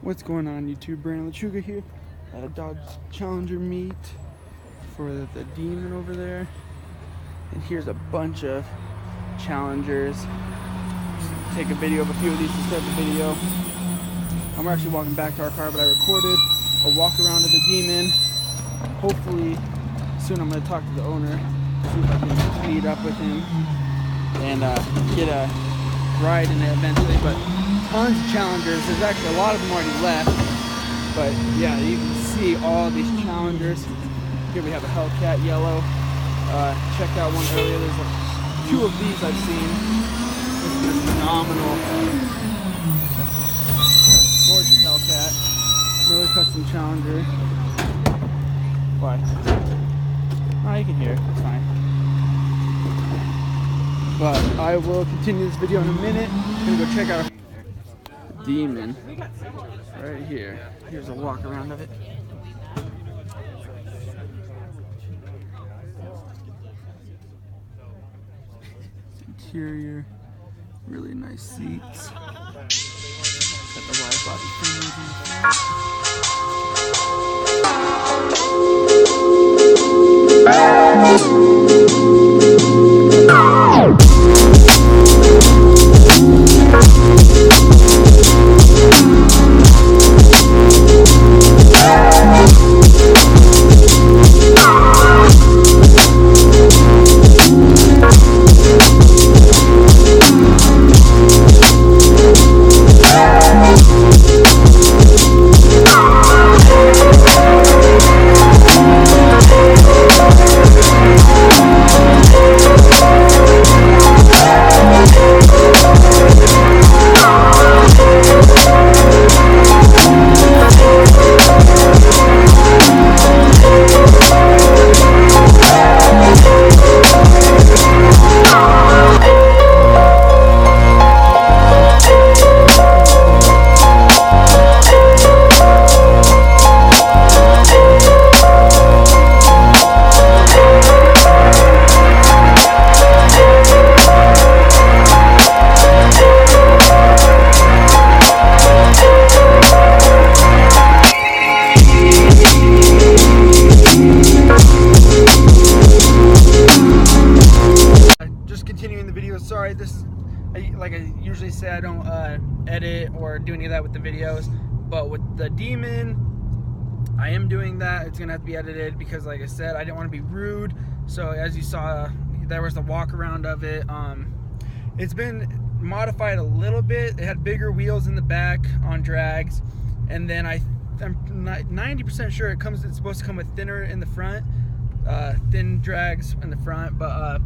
What's going on YouTube? Brandon Lechuga here at a Dodge Challenger meet for the Demon over there. And here's a bunch of Challengers. Just take a video of a few of these to start the video. I'm actually walking back to our car, but I recorded a walk around of the Demon. Hopefully soon I'm going to talk to the owner, see if I can meet up with him and get a ride in it eventually. But tons of Challengers. There's actually a lot of them already left, but yeah, you can see all these Challengers. Here we have a Hellcat yellow. Checked out one earlier. There's two of these I've seen. This is phenomenal. Gorgeous Hellcat. Another custom Challenger. Why? Oh, you can hear it. It's fine. But I will continue this video in a minute. I'm gonna go check out Demon right here. Here's a walk around of it. Interior, really nice seats. Got the wide body frames in the Sorry, this is like I usually say, I don't edit or do any of that with the videos, but with the Demon I am doing that. It's gonna have to be edited because, like I said, I didn't want to be rude. So as you saw, there was the walk around of it. It's been modified a little bit. It had bigger wheels in the back on drags, and then I'm 90% sure it's supposed to come with thinner in the front, thin drags in the front, but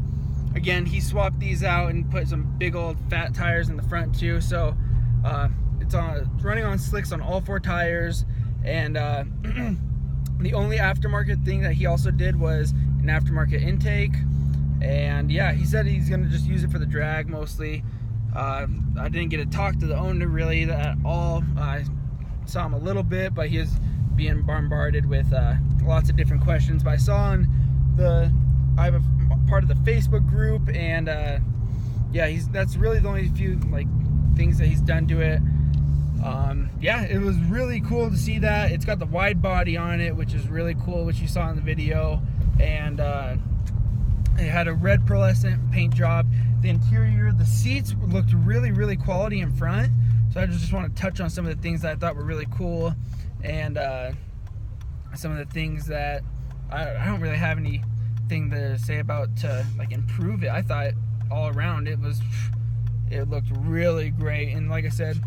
again, he swapped these out and put some big old fat tires in the front too. So it's running on slicks on all four tires. And the only aftermarket thing that he also did was an aftermarket intake. And yeah, he said he's gonna just use it for the drag mostly. I didn't get to talk to the owner really at all. I saw him a little bit, but he was being bombarded with lots of different questions. But I saw on I have a part of the Facebook group, and yeah, that's really the only few things that he's done to it. Yeah, it was really cool to see that. It's got the wide body on it, which is really cool, which you saw in the video, and it had a red pearlescent paint job. The interior, the seats looked really quality in front, so I just want to touch on some of the things that I thought were really cool, and some of the things that I don't really have anything to say about to improve it. I thought all around it looked really great. And like I said,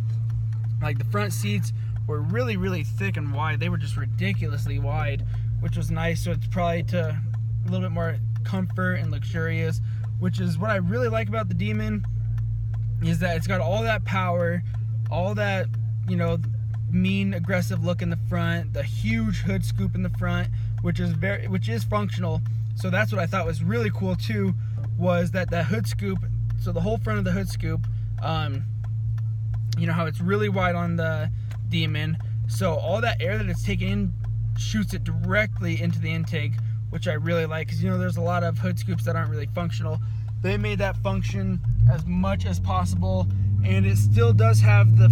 the front seats were really thick and wide. They were just ridiculously wide, which was nice. So it's probably to a little bit more comfort and luxurious, which is what I really like about the Demon, is that it's got all that power, all that, mean aggressive look in the front, the huge hood scoop in the front, which is functional. So that's what I thought was really cool too, was that hood scoop. So the whole front of the hood scoop, you know how it's really wide on the Demon, so all that air that it's taking in shoots it directly into the intake, which I really like, because there's a lot of hood scoops that aren't really functional. They made that function as much as possible, and it still does have the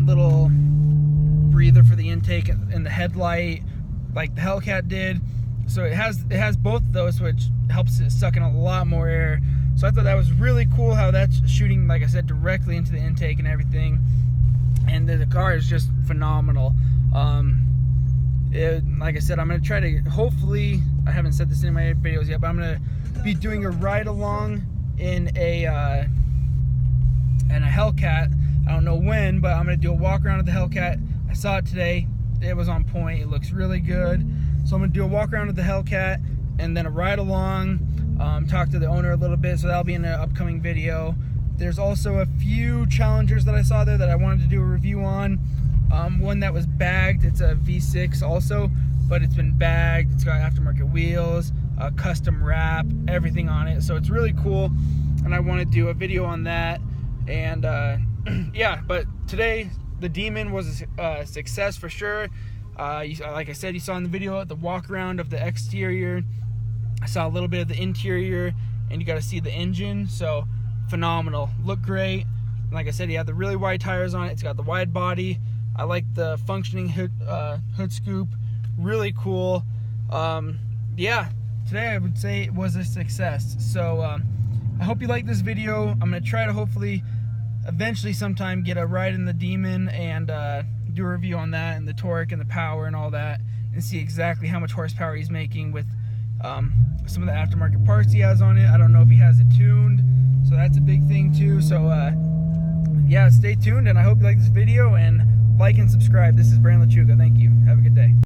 little breather for the intake and the headlight like the Hellcat did. So it has both of those, which helps it suck in a lot more air. So I thought that was really cool how that's shooting, like I said, directly into the intake and everything. And the car is just phenomenal. Like I said, I'm going to try to, hopefully, I haven't said this in my videos yet, but I'm going to be doing a ride along in a Hellcat. I don't know when, but I'm going to do a walk around with the Hellcat. I saw it today. It was on point. It looks really good. So I'm going to do a walk around with the Hellcat and then a ride along, talk to the owner a little bit. So that'll be in an upcoming video. There's also a few Challengers that I saw there that I wanted to do a review on. One that was bagged. It's a V6 also, but it's been bagged. It's got aftermarket wheels, custom wrap, everything on it. So it's really cool, and I want to do a video on that. And yeah, but today the Demon was a success for sure. Like I said, you saw in the video the walk around of the exterior. I saw a little bit of the interior, and you got to see the engine. So phenomenal, look great. Like I said, you have the really wide tires on it. It's got the wide body. I like the functioning hood scoop, really cool. Yeah, today I would say it was a success. So I hope you like this video. I'm gonna try to hopefully eventually sometime get a ride in the Demon and do a review on that and the torque and the power and all that, and see exactly how much horsepower he's making with some of the aftermarket parts he has on it. I don't know if he has it tuned, so that's a big thing too. So yeah, stay tuned, and I hope you like this video, and like and subscribe. This is Brandon Lechuga. Thank you. Have a good day.